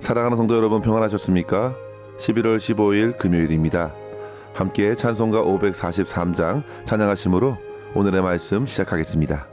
사랑하는 성도 여러분, 평안하셨습니까? 11월 15일 금요일입니다. 함께 찬송가 543장 찬양하심으로 오늘의 말씀 시작하겠습니다.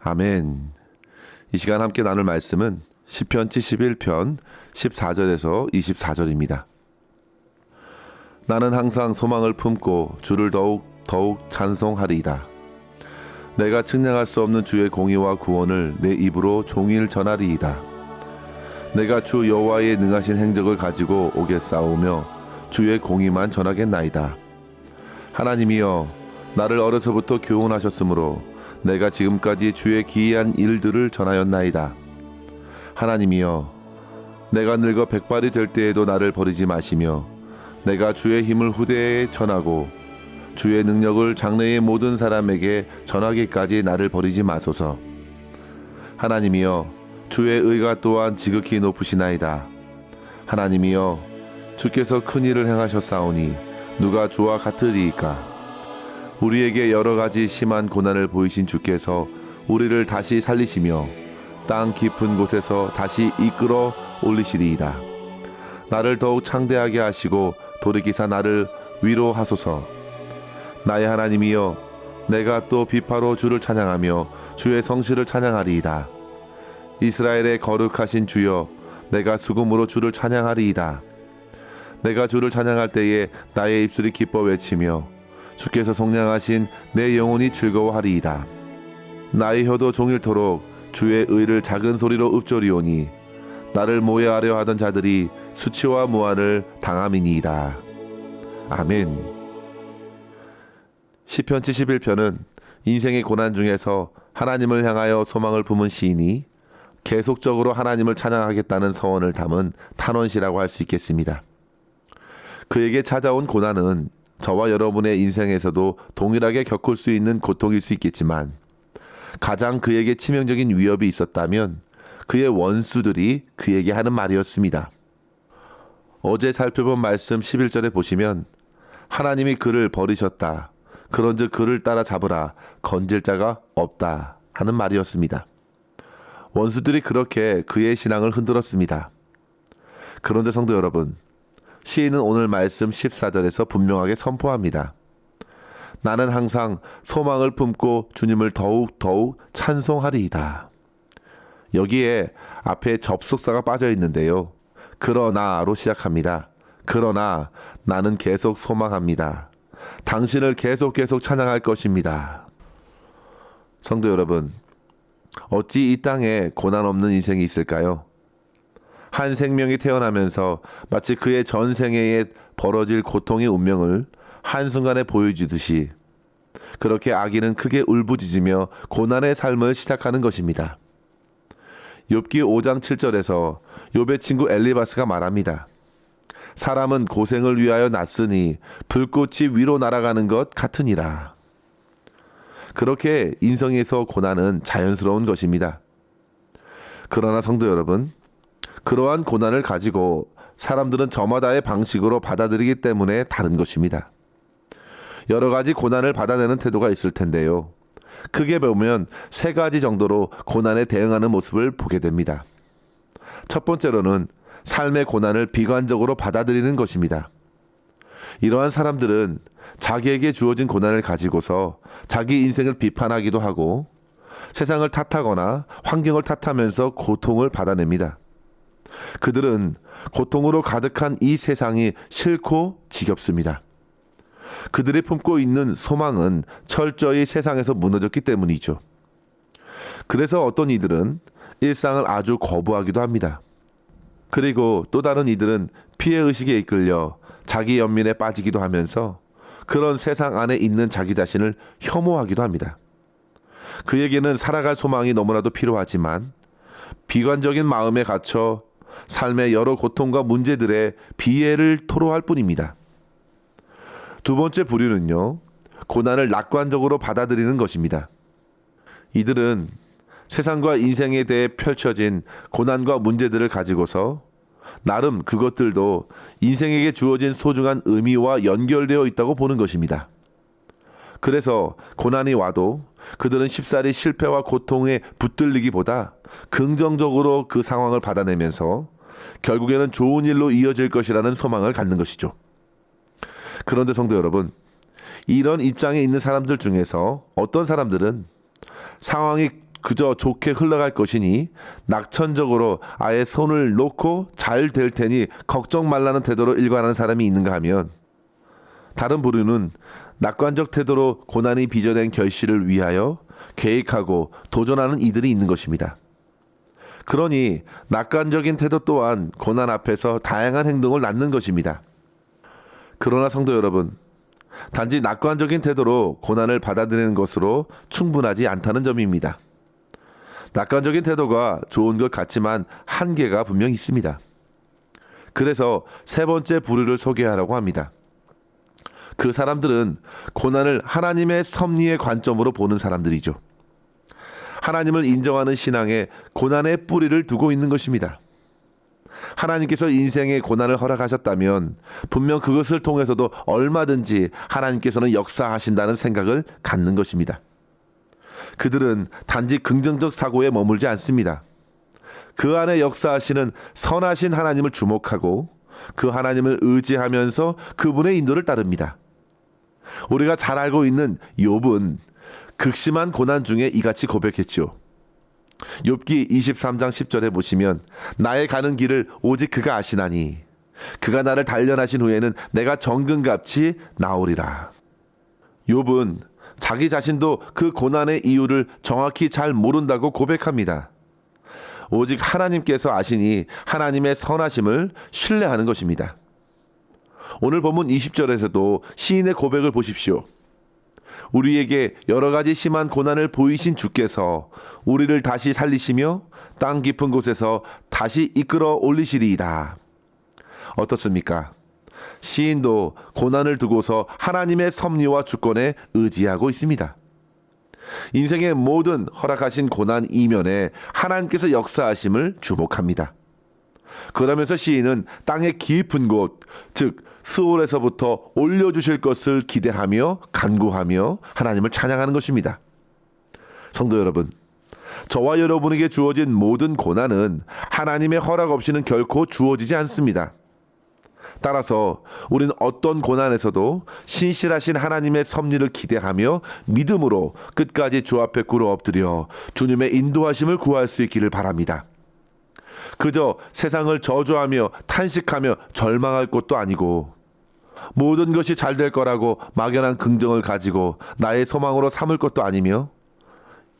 아멘. 이 시간 함께 나눌 말씀은 시편 71편 14절에서 24절입니다. 나는 항상 소망을 품고 주를 더욱 찬송하리이다. 내가 측량할 수 없는 주의 공의와 구원을 내 입으로 종일 전하리이다. 내가 주 여호와의 능하신 행적을 가지고 오겠사오며 주의 공의만 전하겠나이다. 하나님이여, 나를 어려서부터 교훈하셨으므로 내가 지금까지 주의 기이한 일들을 전하였나이다. 하나님이여, 내가 늙어 백발이 될 때에도 나를 버리지 마시며 내가 주의 힘을 후대에 전하고 주의 능력을 장래의 모든 사람에게 전하기까지 나를 버리지 마소서. 하나님이여, 주의 의가 또한 지극히 높으시나이다. 하나님이여, 주께서 큰 일을 행하셨사오니 누가 주와 같으리이까. 우리에게 여러 가지 심한 고난을 보이신 주께서 우리를 다시 살리시며 땅 깊은 곳에서 다시 이끌어 올리시리이다. 나를 더욱 창대하게 하시고 돌이키사 나를 위로하소서. 나의 하나님이여, 내가 또 비파로 주를 찬양하며 주의 성실을 찬양하리이다. 이스라엘의 거룩하신 주여, 내가 수금으로 주를 찬양하리이다. 내가 주를 찬양할 때에 나의 입술이 기뻐 외치며 주께서 속량하신 내 영혼이 즐거워하리이다. 나의 혀도 종일토록 주의 의를 작은 소리로 읊조리오니 나를 모해하려 하던 자들이 수치와 무한을 당함이니이다. 아멘. 시편 71편은 인생의 고난 중에서 하나님을 향하여 소망을 품은 시인이 계속적으로 하나님을 찬양하겠다는 서원을 담은 탄원시라고 할 수 있겠습니다. 그에게 찾아온 고난은 저와 여러분의 인생에서도 동일하게 겪을 수 있는 고통일 수 있겠지만 가장 그에게 치명적인 위협이 있었다면 그의 원수들이 그에게 하는 말이었습니다. 어제 살펴본 말씀 11절에 보시면 하나님이 그를 버리셨다. 그런즉 그를 따라 잡으라. 건질 자가 없다. 하는 말이었습니다. 원수들이 그렇게 그의 신앙을 흔들었습니다. 그런데 성도 여러분, 시인은 오늘 말씀 14절에서 분명하게 선포합니다. 나는 항상 소망을 품고 주님을 더욱 찬송하리이다. 여기에 앞에 접속사가 빠져 있는데요. 그러나로 시작합니다. 그러나 나는 계속 소망합니다. 당신을 계속 찬양할 것입니다. 성도 여러분, 어찌 이 땅에 고난 없는 인생이 있을까요? 한 생명이 태어나면서 마치 그의 전생애에 벌어질 고통의 운명을 한순간에 보여주듯이 그렇게 아기는 크게 울부짖으며 고난의 삶을 시작하는 것입니다. 욥기 5장 7절에서 욥의 친구 엘리바스가 말합니다. 사람은 고생을 위하여 났으니 불꽃이 위로 날아가는 것 같으니라. 그렇게 인생에서 고난은 자연스러운 것입니다. 그러나 성도 여러분, 그러한 고난을 가지고 사람들은 저마다의 방식으로 받아들이기 때문에 다른 것입니다. 여러 가지 고난을 받아내는 태도가 있을 텐데요. 크게 보면 세 가지 정도로 고난에 대응하는 모습을 보게 됩니다. 첫 번째로는 삶의 고난을 비관적으로 받아들이는 것입니다. 이러한 사람들은 자기에게 주어진 고난을 가지고서 자기 인생을 비판하기도 하고 세상을 탓하거나 환경을 탓하면서 고통을 받아냅니다. 그들은 고통으로 가득한 이 세상이 싫고 지겹습니다. 그들이 품고 있는 소망은 철저히 세상에서 무너졌기 때문이죠. 그래서 어떤 이들은 일상을 아주 거부하기도 합니다. 그리고 또 다른 이들은 피해의식에 이끌려 자기 연민에 빠지기도 하면서 그런 세상 안에 있는 자기 자신을 혐오하기도 합니다. 그에게는 살아갈 소망이 너무나도 필요하지만 비관적인 마음에 갇혀 삶의 여러 고통과 문제들의 비애를 토로할 뿐입니다. 두 번째 부류는요, 고난을 낙관적으로 받아들이는 것입니다. 이들은 세상과 인생에 대해 펼쳐진 고난과 문제들을 가지고서 나름 그것들도 인생에게 주어진 소중한 의미와 연결되어 있다고 보는 것입니다. 그래서 고난이 와도 그들은 쉽사리 실패와 고통에 붙들리기보다 긍정적으로 그 상황을 받아내면서 결국에는 좋은 일로 이어질 것이라는 소망을 갖는 것이죠. 그런데 성도 여러분, 이런 입장에 있는 사람들 중에서 어떤 사람들은 상황이 그저 좋게 흘러갈 것이니 낙천적으로 아예 손을 놓고 잘 될 테니 걱정 말라는 태도로 일관하는 사람이 있는가 하면, 다른 부류는 낙관적 태도로 고난이 빚어낸 결실을 위하여 계획하고 도전하는 이들이 있는 것입니다. 그러니 낙관적인 태도 또한 고난 앞에서 다양한 행동을 낳는 것입니다. 그러나 성도 여러분, 단지 낙관적인 태도로 고난을 받아들이는 것으로 충분하지 않다는 점입니다. 낙관적인 태도가 좋은 것 같지만 한계가 분명히 있습니다. 그래서 세 번째 부류를 소개하라고 합니다. 그 사람들은 고난을 하나님의 섭리의 관점으로 보는 사람들이죠. 하나님을 인정하는 신앙에 고난의 뿌리를 두고 있는 것입니다. 하나님께서 인생의 고난을 허락하셨다면 분명 그것을 통해서도 얼마든지 하나님께서는 역사하신다는 생각을 갖는 것입니다. 그들은 단지 긍정적 사고에 머물지 않습니다. 그 안에 역사하시는 선하신 하나님을 주목하고 그 하나님을 의지하면서 그분의 인도를 따릅니다. 우리가 잘 알고 있는 욥은 극심한 고난 중에 이같이 고백했지요. 욥기 23장 10절에 보시면 나의 가는 길을 오직 그가 아시나니 그가 나를 단련하신 후에는 내가 정금같이 나오리라. 욥은 자기 자신도 그 고난의 이유를 정확히 잘 모른다고 고백합니다. 오직 하나님께서 아시니 하나님의 선하심을 신뢰하는 것입니다. 오늘 본문 20절에서도 시인의 고백을 보십시오. 우리에게 여러 가지 심한 고난을 보이신 주께서 우리를 다시 살리시며 땅 깊은 곳에서 다시 이끌어 올리시리이다. 어떻습니까? 시인도 고난을 두고서 하나님의 섭리와 주권에 의지하고 있습니다. 인생의 모든 허락하신 고난 이면에 하나님께서 역사하심을 주목합니다. 그러면서 시인은 땅의 깊은 곳, 즉 스올에서부터 올려주실 것을 기대하며 간구하며 하나님을 찬양하는 것입니다. 성도 여러분, 저와 여러분에게 주어진 모든 고난은 하나님의 허락 없이는 결코 주어지지 않습니다. 따라서 우리는 어떤 고난에서도 신실하신 하나님의 섭리를 기대하며 믿음으로 끝까지 주 앞에 꿇어 엎드려 주님의 인도하심을 구할 수 있기를 바랍니다. 그저 세상을 저주하며 탄식하며 절망할 것도 아니고 모든 것이 잘 될 거라고 막연한 긍정을 가지고 나의 소망으로 삼을 것도 아니며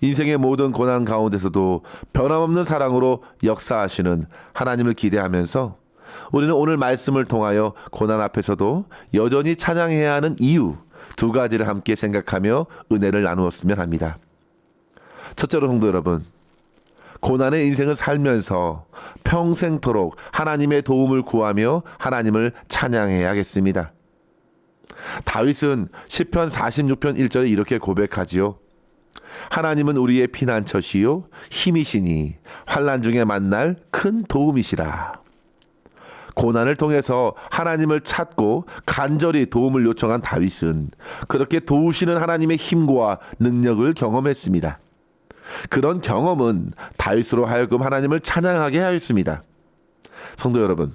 인생의 모든 고난 가운데서도 변함없는 사랑으로 역사하시는 하나님을 기대하면서 우리는 오늘 말씀을 통하여 고난 앞에서도 여전히 찬양해야 하는 이유 두 가지를 함께 생각하며 은혜를 나누었으면 합니다. 첫째로 성도 여러분, 고난의 인생을 살면서 평생토록 하나님의 도움을 구하며 하나님을 찬양해야겠습니다. 다윗은 시편 46편 1절에 이렇게 고백하지요. 하나님은 우리의 피난처시요 힘이시니 환난 중에 만날 큰 도움이시라. 고난을 통해서 하나님을 찾고 간절히 도움을 요청한 다윗은 그렇게 도우시는 하나님의 힘과 능력을 경험했습니다. 그런 경험은 다윗으로 하여금 하나님을 찬양하게 하였습니다. 성도 여러분,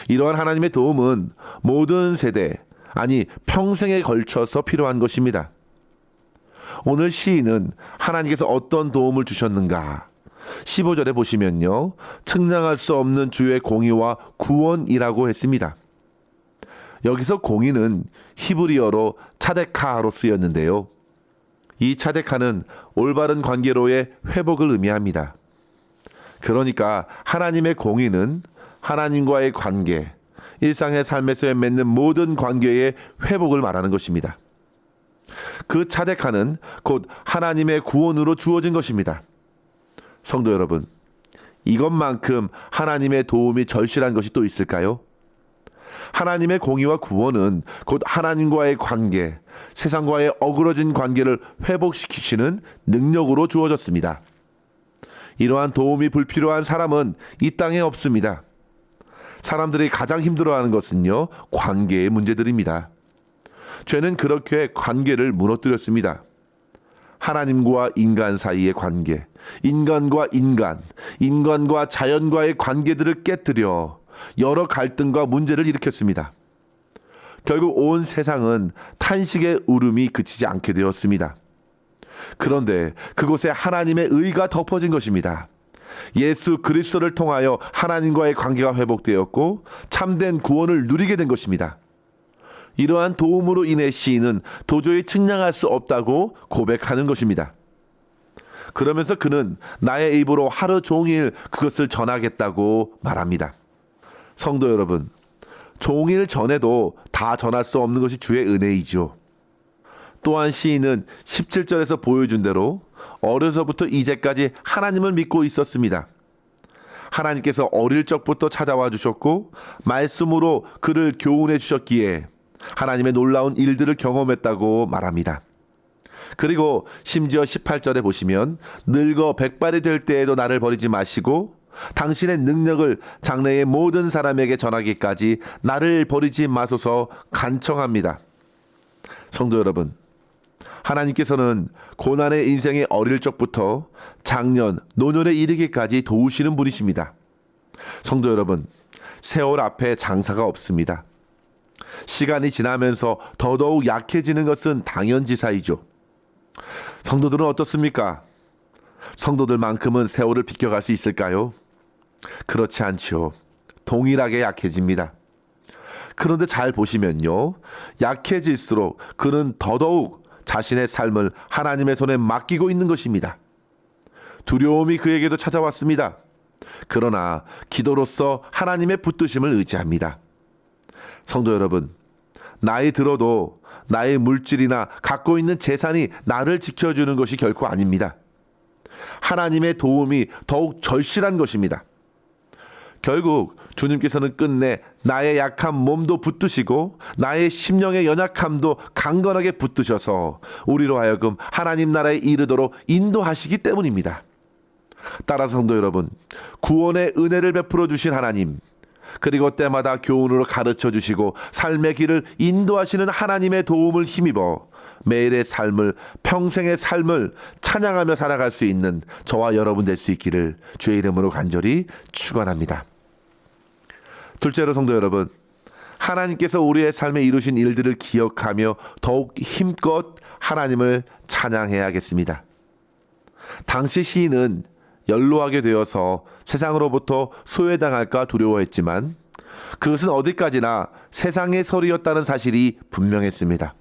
이러한 하나님의 도움은 모든 세대, 아니 평생에 걸쳐서 필요한 것입니다. 오늘 시인은 하나님께서 어떤 도움을 주셨는가? 15절에 보시면요, 측량할 수 없는 주의 공의와 구원이라고 했습니다. 여기서 공의는 히브리어로 차데카로 쓰였는데요. 이 차데카는 올바른 관계로의 회복을 의미합니다. 그러니까 하나님의 공의는 하나님과의 관계, 일상의 삶에서 맺는 모든 관계의 회복을 말하는 것입니다. 그 차데카는 곧 하나님의 구원으로 주어진 것입니다. 성도 여러분, 이것만큼 하나님의 도움이 절실한 것이 또 있을까요? 하나님의 공의와 구원은 곧 하나님과의 관계, 세상과의 어그러진 관계를 회복시키시는 능력으로 주어졌습니다. 이러한 도움이 불필요한 사람은 이 땅에 없습니다. 사람들이 가장 힘들어하는 것은요, 관계의 문제들입니다. 죄는 그렇게 관계를 무너뜨렸습니다. 하나님과 인간 사이의 관계, 인간과 인간, 인간과 자연과의 관계들을 깨뜨려 여러 갈등과 문제를 일으켰습니다. 결국 온 세상은 탄식의 울음이 그치지 않게 되었습니다. 그런데 그곳에 하나님의 의가 덮어진 것입니다. 예수 그리스도를 통하여 하나님과의 관계가 회복되었고 참된 구원을 누리게 된 것입니다. 이러한 도움으로 인해 시인은 도저히 측량할 수 없다고 고백하는 것입니다. 그러면서 그는 나의 입으로 하루 종일 그것을 전하겠다고 말합니다. 성도 여러분, 종일 전해도 다 전할 수 없는 것이 주의 은혜이죠. 또한 시인은 17절에서 보여준 대로 어려서부터 이제까지 하나님을 믿고 있었습니다. 하나님께서 어릴 적부터 찾아와 주셨고 말씀으로 그를 교훈해 주셨기에 하나님의 놀라운 일들을 경험했다고 말합니다. 그리고 심지어 18절에 보시면 늙어 백발이 될 때에도 나를 버리지 마시고 당신의 능력을 장래의 모든 사람에게 전하기까지 나를 버리지 마소서 간청합니다. 성도 여러분, 하나님께서는 고난의 인생의 어릴 적부터 장년, 노년에 이르기까지 도우시는 분이십니다. 성도 여러분, 세월 앞에 장사가 없습니다. 시간이 지나면서 더더욱 약해지는 것은 당연지사이죠. 성도들은 어떻습니까? 성도들만큼은 세월을 비껴갈 수 있을까요? 그렇지 않죠. 동일하게 약해집니다. 그런데 잘 보시면요, 약해질수록 그는 더더욱 자신의 삶을 하나님의 손에 맡기고 있는 것입니다. 두려움이 그에게도 찾아왔습니다. 그러나 기도로서 하나님의 붙드심을 의지합니다. 성도 여러분, 나이 들어도 나의 물질이나 갖고 있는 재산이 나를 지켜주는 것이 결코 아닙니다. 하나님의 도움이 더욱 절실한 것입니다. 결국 주님께서는 끝내 나의 약한 몸도 붙드시고 나의 심령의 연약함도 강건하게 붙드셔서 우리로 하여금 하나님 나라에 이르도록 인도하시기 때문입니다. 따라서 성도 여러분, 구원의 은혜를 베풀어 주신 하나님, 그리고 때마다 교훈으로 가르쳐 주시고 삶의 길을 인도하시는 하나님의 도움을 힘입어 매일의 삶을, 평생의 삶을 찬양하며 살아갈 수 있는 저와 여러분 될 수 있기를 주의 이름으로 간절히 축원합니다. 둘째로 성도 여러분, 하나님께서 우리의 삶에 이루신 일들을 기억하며 더욱 힘껏 하나님을 찬양해야겠습니다. 당시 시인은 연로하게 되어서 세상으로부터 소외당할까 두려워했지만 그것은 어디까지나 세상의 소리였다는 사실이 분명했습니다.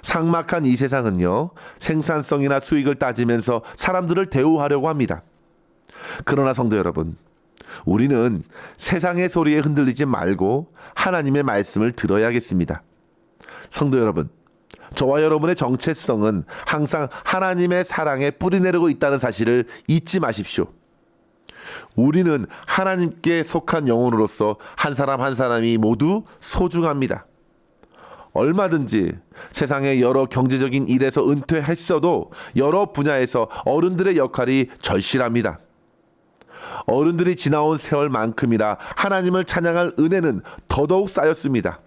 삭막한 이 세상은요, 생산성이나 수익을 따지면서 사람들을 대우하려고 합니다. 그러나 성도 여러분, 우리는 세상의 소리에 흔들리지 말고 하나님의 말씀을 들어야겠습니다. 성도 여러분, 저와 여러분의 정체성은 항상 하나님의 사랑에 뿌리내리고 있다는 사실을 잊지 마십시오. 우리는 하나님께 속한 영혼으로서 한 사람 한 사람이 모두 소중합니다. 얼마든지 세상의 여러 경제적인 일에서 은퇴했어도 여러 분야에서 어른들의 역할이 절실합니다. 어른들이 지나온 세월만큼이나 하나님을 찬양할 은혜는 더더욱 쌓였습니다.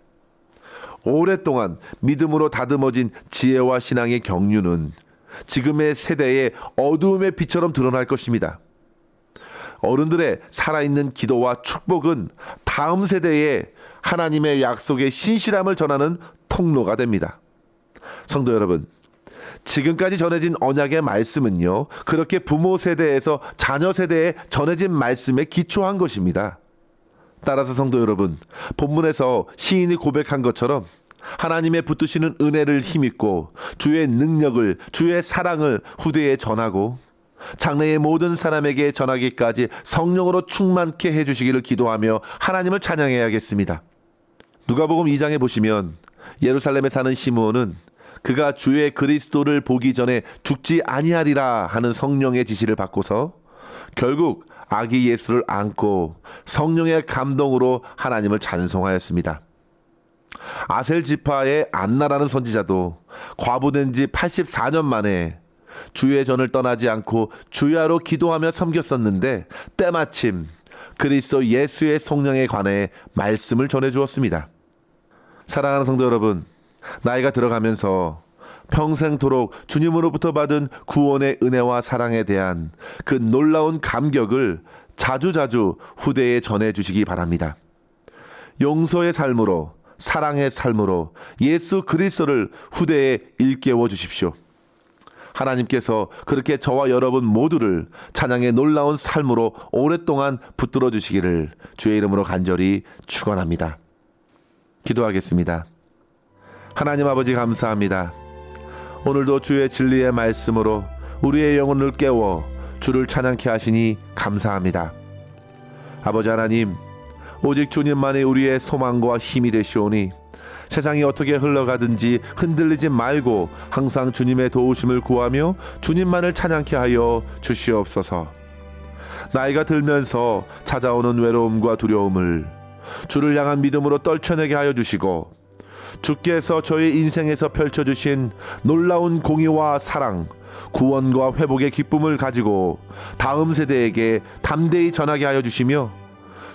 오랫동안 믿음으로 다듬어진 지혜와 신앙의 경륜은 지금의 세대의 어두움의 빛처럼 드러날 것입니다. 어른들의 살아있는 기도와 축복은 다음 세대에 하나님의 약속의 신실함을 전하는 통로가 됩니다. 성도 여러분, 지금까지 전해진 언약의 말씀은요, 그렇게 부모 세대에서 자녀 세대에 전해진 말씀에 기초한 것입니다. 따라서 성도 여러분, 본문에서 시인이 고백한 것처럼 하나님의 붙드시는 은혜를 힘입고 주의 능력을, 주의 사랑을 후대에 전하고 장래의 모든 사람에게 전하기까지 성령으로 충만케 해주시기를 기도하며 하나님을 찬양해야겠습니다. 누가복음 2장에 보시면 예루살렘에 사는 시므온은 그가 주의 그리스도를 보기 전에 죽지 아니하리라 하는 성령의 지시를 받고서 결국 아기 예수를 안고 성령의 감동으로 하나님을 찬송하였습니다. 아셀 지파의 안나라는 선지자도 과부된 지 84년 만에 주의 전을 떠나지 않고 주야로 기도하며 섬겼었는데 때마침 그리스도 예수의 성령에 관해 말씀을 전해주었습니다. 사랑하는 성도 여러분, 나이가 들어가면서 평생토록 주님으로부터 받은 구원의 은혜와 사랑에 대한 그 놀라운 감격을 자주자주 후대에 전해주시기 바랍니다. 용서의 삶으로, 사랑의 삶으로 예수 그리스도를 후대에 일깨워 주십시오. 하나님께서 그렇게 저와 여러분 모두를 찬양의 놀라운 삶으로 오랫동안 붙들어 주시기를 주의 이름으로 간절히 축원합니다. 기도하겠습니다. 하나님 아버지 감사합니다. 오늘도 주의 진리의 말씀으로 우리의 영혼을 깨워 주를 찬양케 하시니 감사합니다. 아버지 하나님, 오직 주님만이 우리의 소망과 힘이 되시오니 세상이 어떻게 흘러가든지 흔들리지 말고 항상 주님의 도우심을 구하며 주님만을 찬양케 하여 주시옵소서. 나이가 들면서 찾아오는 외로움과 두려움을 주를 향한 믿음으로 떨쳐내게 하여 주시고 주께서 저희 인생에서 펼쳐주신 놀라운 공의와 사랑, 구원과 회복의 기쁨을 가지고 다음 세대에게 담대히 전하게 하여 주시며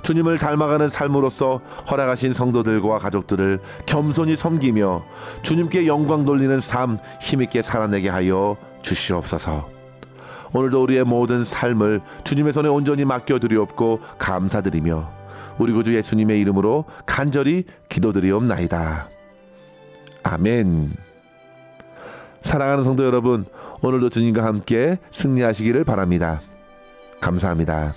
주님을 닮아가는 삶으로서 허락하신 성도들과 가족들을 겸손히 섬기며 주님께 영광 돌리는 삶 힘있게 살아내게 하여 주시옵소서. 오늘도 우리의 모든 삶을 주님의 손에 온전히 맡겨드리옵고 감사드리며 우리 구주 예수님의 이름으로 간절히 기도드리옵나이다. 아멘. 사랑하는 성도 여러분, 오늘도 주님과 함께 승리하시기를 바랍니다. 감사합니다.